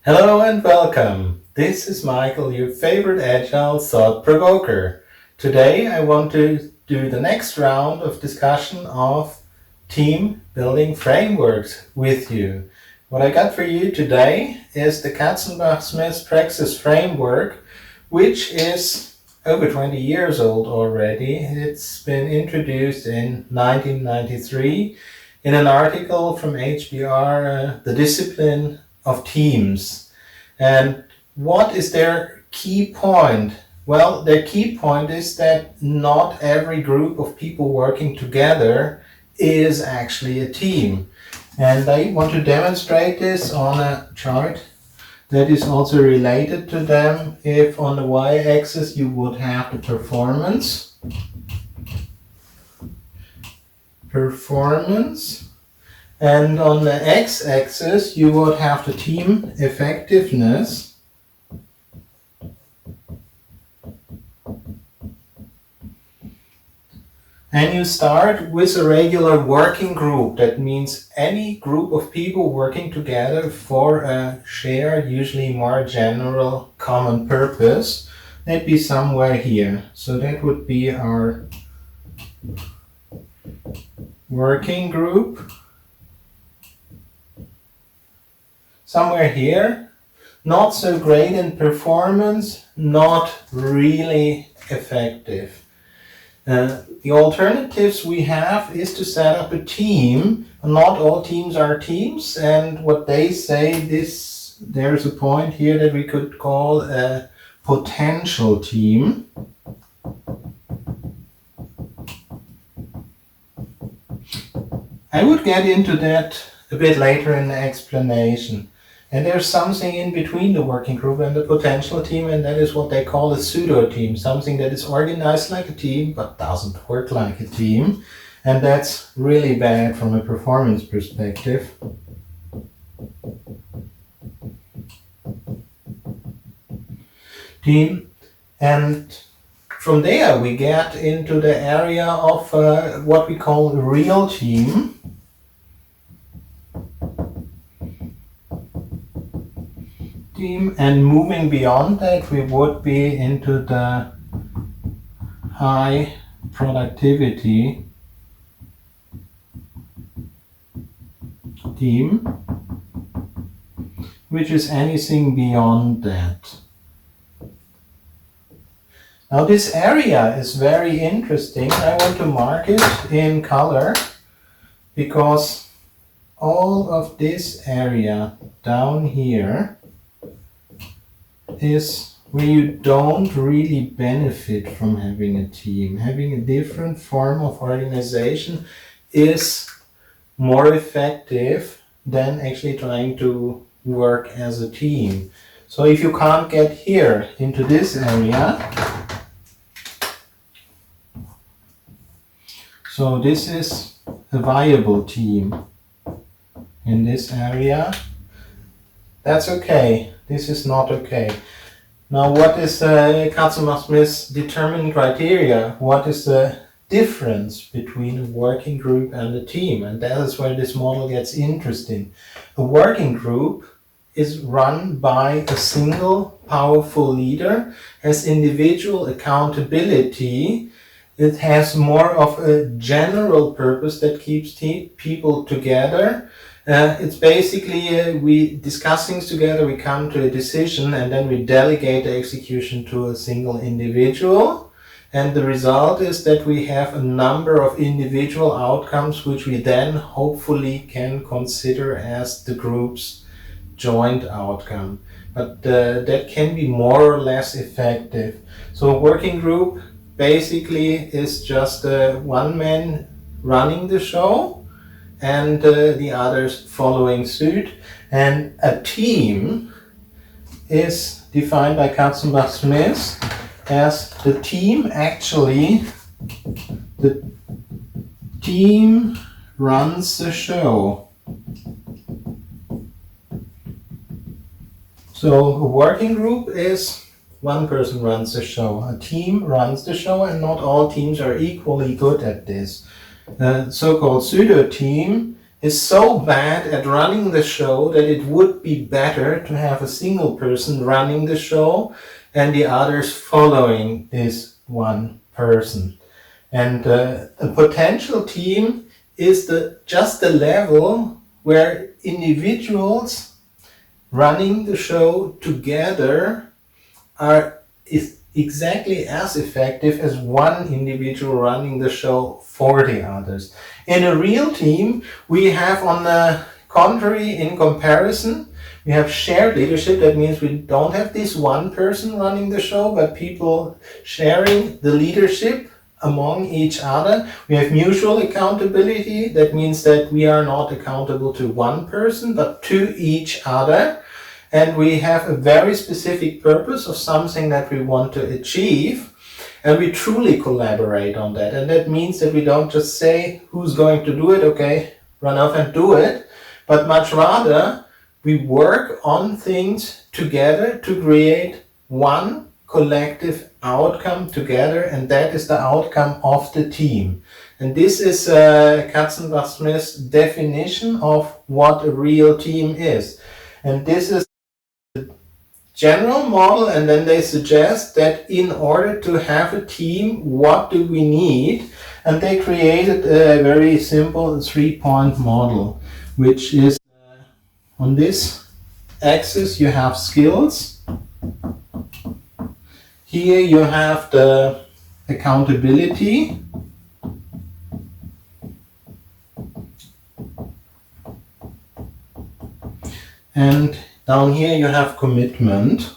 Hello and welcome. This is Michael, your favorite agile thought provoker. Today I want to do the next round of discussion of team building frameworks with you. What I got for you today is the Katzenbach+Smith Praxis Framework, which is over 20 years old already. It's been introduced in 1993 in an article from HBR, The Discipline of Teams. And what is their key point? Well, their key point is that not every group of people working together is actually a team. And I want to demonstrate this on a chart that is also related to them. If on the y-axis you would have the performance, and on the x-axis you would have the team effectiveness. And you start with a regular working group. That means any group of people working together for a shared, usually more general common purpose. That'd be somewhere here. So that would be our working group. Somewhere here. Not so great in performance, not really effective. The alternatives we have is to set up a team. Not all teams are teams, and what they say, there's a point here that we could call a potential team. I would get into that a bit later in the explanation. And there's something in between the working group and the potential team, and that is what they call a pseudo team, something that is organized like a team but doesn't work like a team. And that's really bad from a performance perspective. Team. And from there we get into the area of what we call a real team. And moving beyond that, we would be into the high productivity team, which is anything beyond that. Now this area is very interesting. I want to mark it in color because all of this area down here is where you don't really benefit from having a team. Having a different form of organization is more effective than actually trying to work as a team. So if you can't get here into this area, so this is a viable team in this area, that's okay. This is not okay. Now, what is Katzenbach+Smith's determining criteria? What is the difference between a working group and a team? And that is where this model gets interesting. A working group is run by a single powerful leader, has individual accountability. It has more of a general purpose that keeps people together. It's basically we discuss things together, we come to a decision, and then we delegate the execution to a single individual. And the result is that we have a number of individual outcomes which we then hopefully can consider as the group's joint outcome. But that can be more or less effective. So a working group basically is just one man running the show and the others following suit. And a team is defined by Katzenbach+Smith as the team runs the show. So a working group is one person runs the show. A team runs the show, and not all teams are equally good at this. The so-called pseudo team is so bad at running the show that it would be better to have a single person running the show and the others following this one person. And a potential team is just the level where individuals running the show together is exactly as effective as one individual running the show for the others. In a real team, we have, on the contrary, in comparison, we have shared leadership. That means we don't have this one person running the show, but people sharing the leadership among each other. We have mutual accountability. That means that we are not accountable to one person, but to each other. And we have a very specific purpose of something that we want to achieve. And we truly collaborate on that. And that means that we don't just say who's going to do it, okay, run off and do it, but much rather we work on things together to create one collective outcome together, and that is the outcome of the team. And this is Katzenbach+Smith's definition of what a real team is. And this is general model, and then they suggest that in order to have a team, what do we need? And they created a very simple 3-point model, which is on this axis you have skills. Here you have the accountability. And down here you have commitment.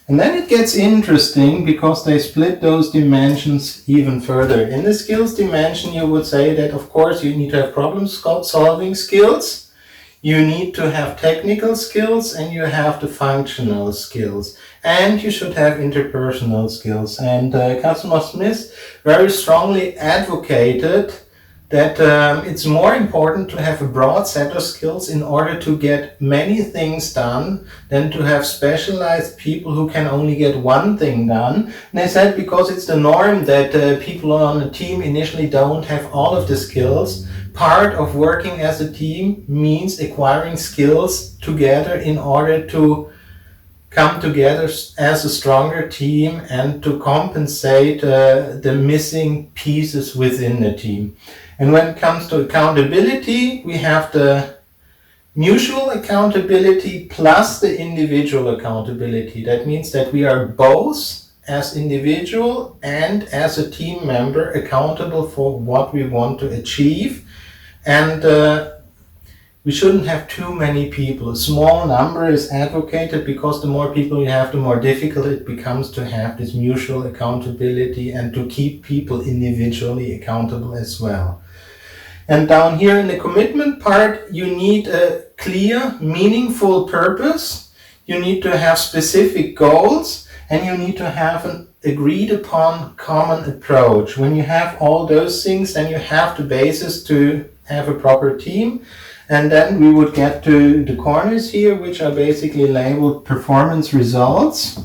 And then it gets interesting because they split those dimensions even further. In the skills dimension, you would say that, of course, you need to have problem-solving skills, you need to have technical skills, and you have the functional skills. And you should have interpersonal skills. And Katzenbach+Smith very strongly advocated that it's more important to have a broad set of skills in order to get many things done than to have specialized people who can only get one thing done. And they said because it's the norm that people on a team initially don't have all of the skills. Part of working as a team means acquiring skills together in order to come together as a stronger team and to compensate the missing pieces within the team. And when it comes to accountability, we have the mutual accountability plus the individual accountability. That means that we are both, as individual and as a team member, accountable for what we want to achieve. And we shouldn't have too many people. A small number is advocated because the more people you have, the more difficult it becomes to have this mutual accountability and to keep people individually accountable as well. And down here in the commitment part, you need a clear, meaningful purpose. You need to have specific goals, and you need to have an agreed upon common approach. When you have all those things, then you have the basis to have a proper team. And then we would get to the corners here, which are basically labeled performance results.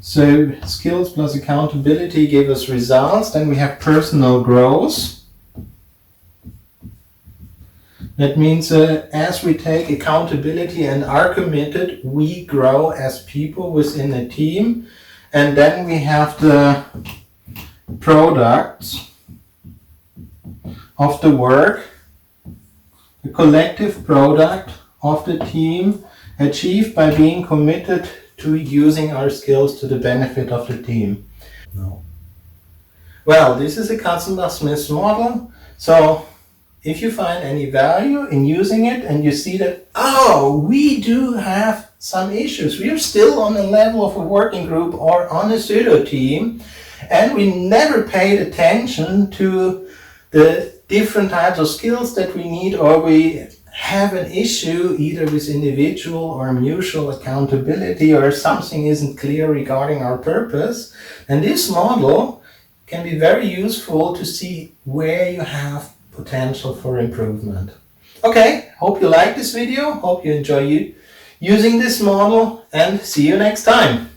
So skills plus accountability give us results. Then we have personal growth. That means as we take accountability and are committed, we grow as people within the team. And then we have the products of the work, the collective product of the team achieved by being committed to using our skills to the benefit of the team. No. Well, this is a Katzenbach+Smith model. So if you find any value in using it and you see that, oh, we do have some issues. We are still on the level of a working group or on a pseudo team, and we never paid attention to the different types of skills that we need, or we have an issue either with individual or mutual accountability, or something isn't clear regarding our purpose. And this model can be very useful to see where you have potential for improvement. Okay, hope you like this video, hope you enjoy using this model, and see you next time.